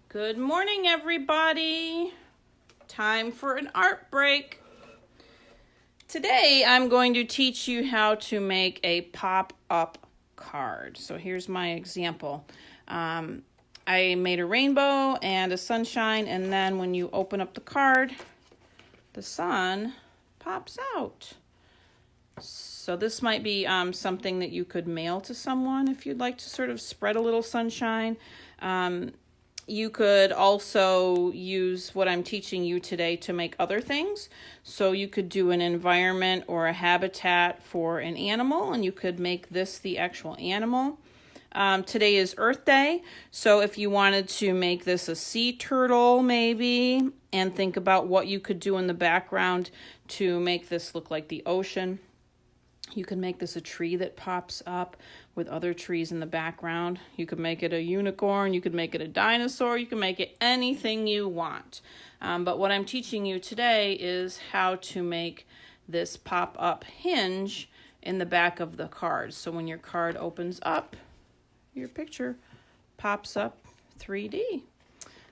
Good morning, everybody. Time for an art break. Today, I'm going to teach you how to make a pop-up card. So here's my example. I made a rainbow and a sunshine, and then when you open up the card, the sun pops out. So this might be something that you could mail to someone if you'd like to sort of spread a little sunshine. You could also use what I'm teaching you today to make other things. So you could do an environment or a habitat for an animal, and you could make this the actual animal. Today is Earth Day, so if you wanted to make this a sea turtle maybe, and think about what you could do in the background to make this look like the ocean. You could make this a tree that pops up with other trees in the background. You could make it a unicorn. You could make it a dinosaur. You can make it anything you want. But what I'm teaching you today is how to make this pop-up hinge in the back of the card. So when your card opens up, your picture pops up 3D.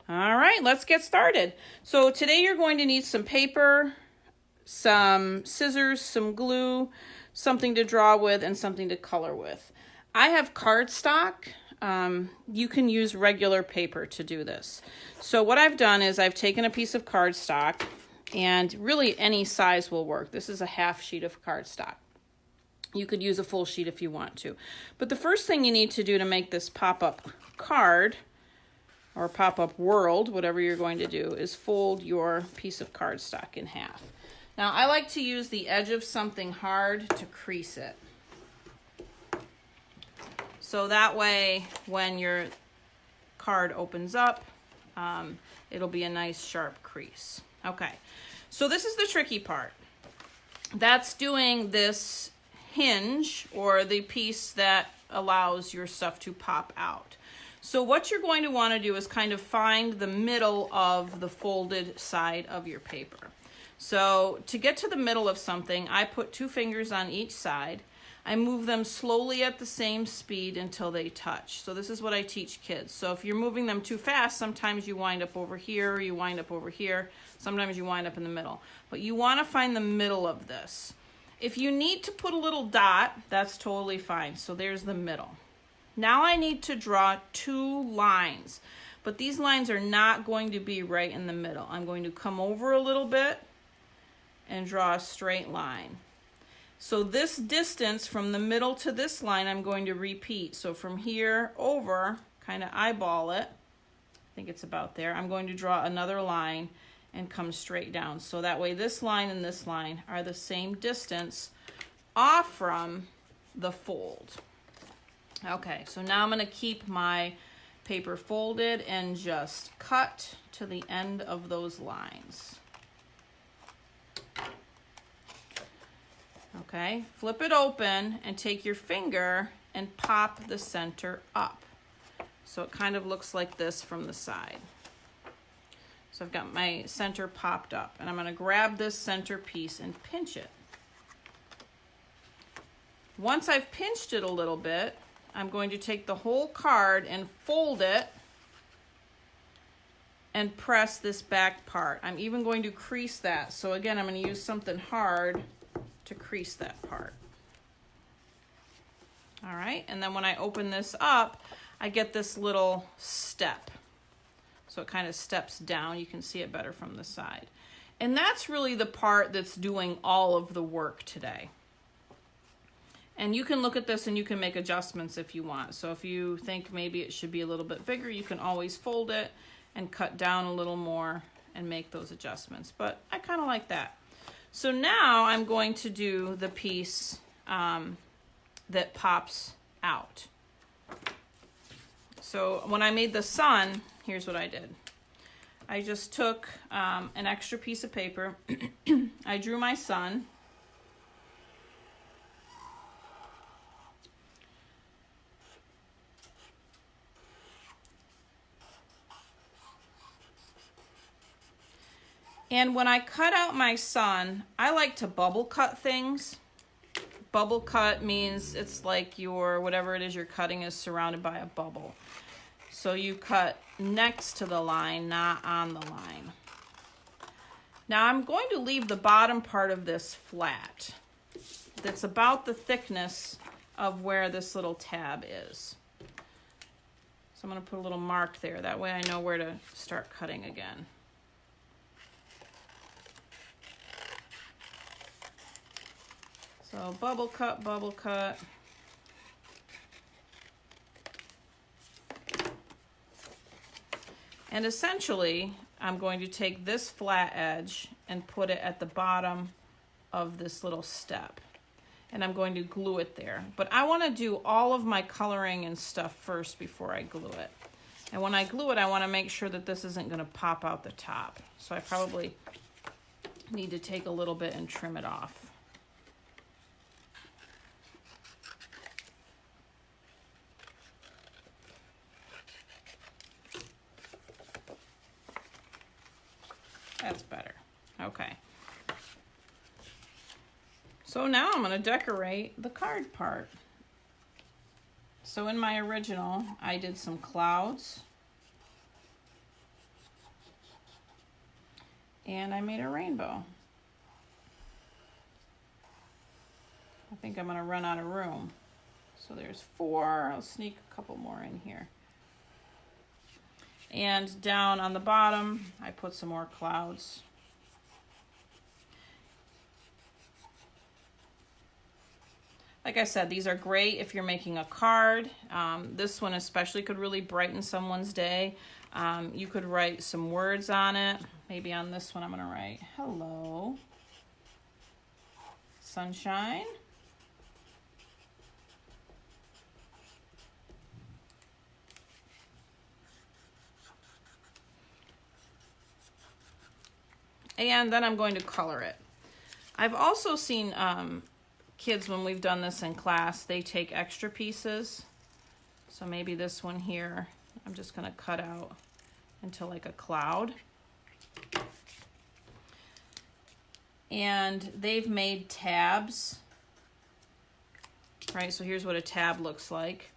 All right, let's get started. So today you're going to need some paper, some scissors, some glue, something to draw with, and something to color with. I have cardstock. You can use regular paper to do this. So what I've done is I've taken a piece of cardstock, and really any size will work. This is a half sheet of cardstock. You could use a full sheet if you want to. But the first thing you need to do to make this pop-up card, or pop-up world, whatever you're going to do, is fold your piece of cardstock in half. Now, I like to use the edge of something hard to crease it. So that way, when your card opens up, it'll be a nice sharp crease. Okay, so this is the tricky part. That's doing this hinge, or the piece that allows your stuff to pop out. So what you're going to want to do is kind of find the middle of the folded side of your paper. So to get to the middle of something, I put 2 fingers on each side. I move them slowly at the same speed until they touch. So this is what I teach kids. So if you're moving them too fast, sometimes you wind up over here, or you wind up over here. Sometimes you wind up in the middle. But you want to find the middle of this. If you need to put a little dot, that's totally fine. So there's the middle. Now I need to draw 2 lines. But these lines are not going to be right in the middle. I'm going to come over a little bit and draw a straight line. So this distance from the middle to this line, I'm going to repeat. So from here over, kind of eyeball it, I think it's about there, I'm going to draw another line and come straight down. So that way this line and this line are the same distance off from the fold. Okay, so now I'm going to keep my paper folded and just cut to the end of those lines. Okay, flip it open and take your finger and pop the center up. So it kind of looks like this from the side. So I've got my center popped up, and I'm going to grab this center piece and pinch it. Once I've pinched it a little bit, I'm going to take the whole card and fold it and press this back part. I'm even going to crease that. So again, I'm going to use something hard to crease that part. All right, and then when I open this up, I get this little step. So it kind of steps down. You can see it better from the side. And that's really the part that's doing all of the work today. And you can look at this and you can make adjustments if you want. So if you think maybe it should be a little bit bigger, you can always fold it and cut down a little more and make those adjustments. But I kind of like that. So now I'm going to do the piece that pops out. So when I made the sun, here's what I did. I just took an extra piece of paper. I drew my sun. And when I cut out my sun, I like to bubble cut things. Bubble cut means it's like your, whatever it is you're cutting is surrounded by a bubble. So you cut next to the line, not on the line. Now I'm going to leave the bottom part of this flat. That's about the thickness of where this little tab is. So I'm going to put a little mark there. That way I know where to start cutting again. So bubble cut, bubble cut. And essentially, I'm going to take this flat edge and put it at the bottom of this little step. And I'm going to glue it there. But I want to do all of my coloring and stuff first before I glue it. And when I glue it, I want to make sure that this isn't going to pop out the top. So I probably need to take a little bit and trim it off. That's better. Okay. So now I'm going to decorate the card part. So in my original, I did some clouds. And I made a rainbow. I think I'm going to run out of room. So there's 4. I'll sneak a couple more in here. And down on the bottom, I put some more clouds. Like I said, these are great if you're making a card. This one especially could really brighten someone's day. You could write some words on it. Maybe on this one I'm going to write, hello, sunshine. And then I'm going to color it. I've also seen kids, when we've done this in class, they take extra pieces. So maybe this one here, I'm just going to cut out into like a cloud. And they've made tabs. Right, so here's what a tab looks like.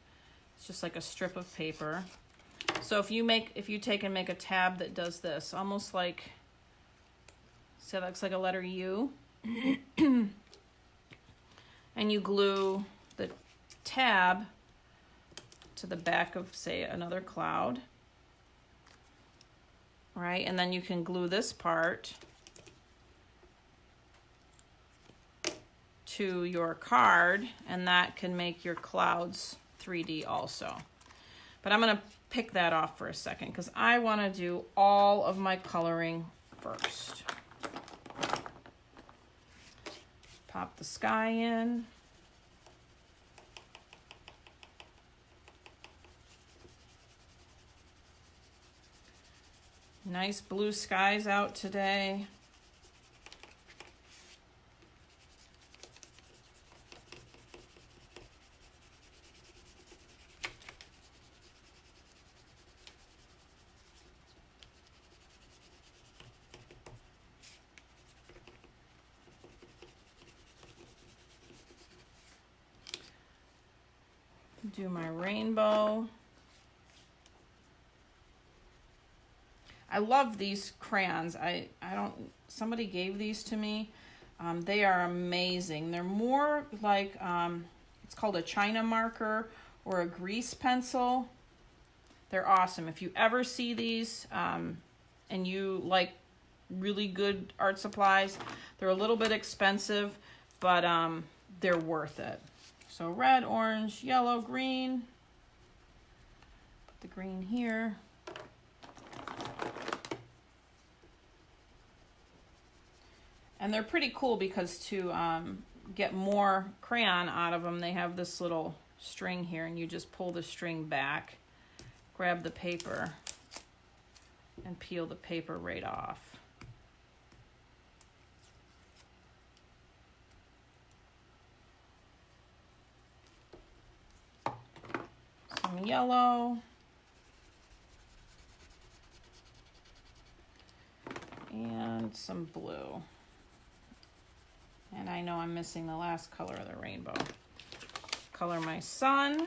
It's just like a strip of paper. So if you take and make a tab that does this, almost like, see how that looks like a letter U? And you glue the tab to the back of, say, another cloud. Right, and then you can glue this part to your card, and that can make your clouds 3D also. But I'm going to pick that off for a second because I want to do all of my coloring first. Pop the sky in. Nice blue skies out today. Do my rainbow. I love these crayons. Somebody gave these to me. They are amazing. They're more like, it's called a China marker or a grease pencil. They're awesome. If you ever see these and you like really good art supplies, they're a little bit expensive, but they're worth it. So red, orange, yellow, green. Put the green here. And they're pretty cool because to get more crayon out of them, they have this little string here, and you just pull the string back, grab the paper, and peel the paper right off. Some yellow. And some blue. And I know I'm missing the last color of the rainbow. Color my sun.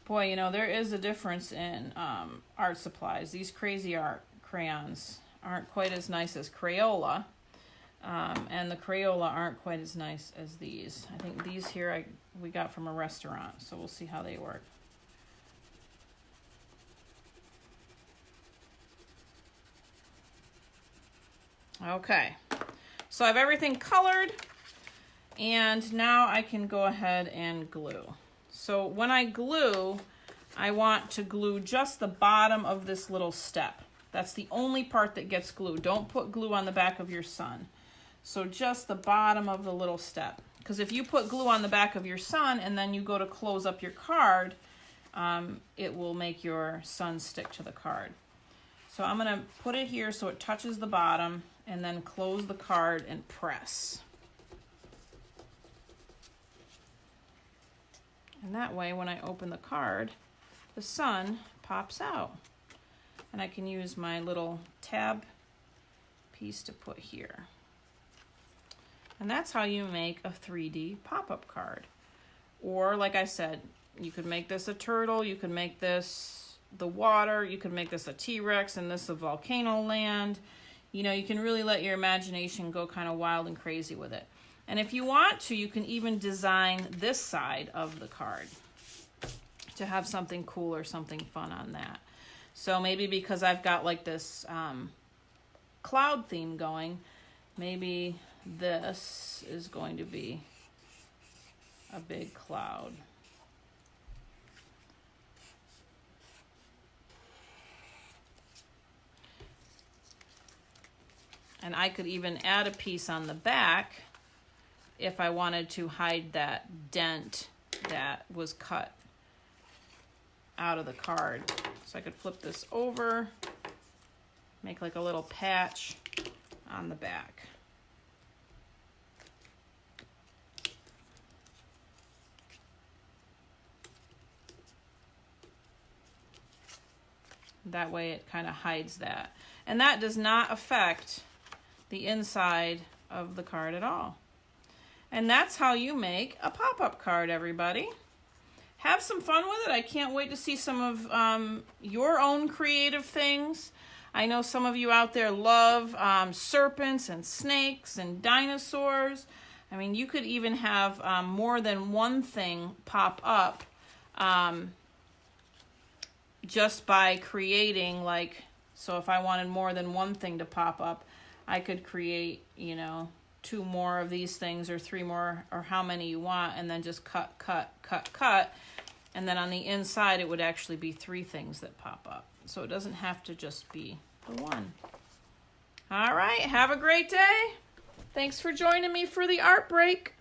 Boy, you know, there is a difference in art supplies. These Crazy Art crayons aren't quite as nice as Crayola. And the Crayola aren't quite as nice as these. I think these here we got from a restaurant, so we'll see how they work. Okay, so I have everything colored, and now I can go ahead and glue. So when I glue, I want to glue just the bottom of this little step. That's the only part that gets glued. Don't put glue on the back of your sun. So just the bottom of the little step. Because if you put glue on the back of your sun and then you go to close up your card, it will make your sun stick to the card. So I'm going to put it here so it touches the bottom and then close the card and press. And that way, when I open the card, the sun pops out. And I can use my little tab piece to put here. And that's how you make a 3D pop-up card. Or, like I said, you could make this a turtle, you could make this the water, you could make this a T-Rex and this a volcano land. You know, you can really let your imagination go kind of wild and crazy with it. And if you want to, you can even design this side of the card to have something cool or something fun on that. So maybe because I've got like this cloud theme going, maybe this is going to be a big cloud. And I could even add a piece on the back if I wanted to hide that dent that was cut out of the card. So I could flip this over, make like a little patch on the back. That way it kind of hides that. And that does not affect the inside of the card at all. And that's how you make a pop-up card, everybody. Have some fun with it. I can't wait to see some of your own creative things. I know some of you out there love serpents and snakes and dinosaurs. I mean, you could even have more than one thing pop up just by creating, like, so if I wanted more than one thing to pop up, I could create, you know, 2 more of these things or 3 more or how many you want, and then just cut, cut, cut, cut. And then on the inside, it would actually be 3 things that pop up. So it doesn't have to just be the one. All right, have a great day. Thanks for joining me for the art break.